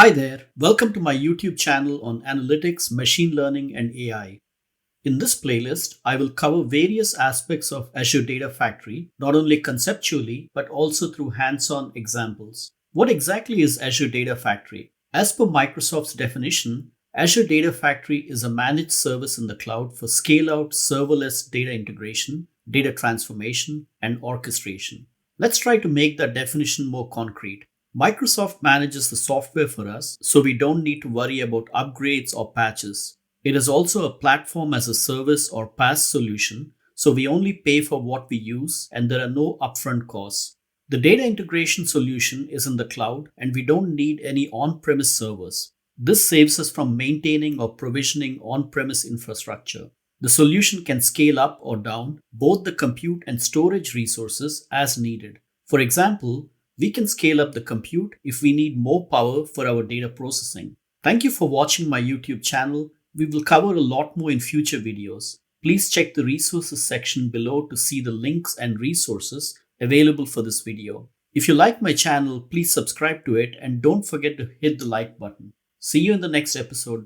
Hi there, welcome to my YouTube channel on analytics, machine learning, and AI. In this playlist, I will cover various aspects of Azure Data Factory, not only conceptually, but also through hands on examples. What exactly is Azure Data Factory? As per Microsoft's definition, Azure Data Factory is a managed service in the cloud for scale out serverless data integration, data transformation, and orchestration. Let's try to make that definition more concrete. Microsoft manages the software for us, so we don't need to worry about upgrades or patches. It is also a platform as a service or PaaS solution, so we only pay for what we use and there are no upfront costs. The data integration solution is in the cloud and we don't need any on premise servers. This saves us from maintaining or provisioning on premise infrastructure. The solution can scale up or down both the compute and storage resources as needed. For example, we can scale up the compute if we need more power for our data processing. Thank you for watching my YouTube channel. We will cover a lot more in future videos. Please check the resources section below to see the links and resources available for this video. If you like my channel, please subscribe to it and don't forget to hit the like button. See you in the next episode.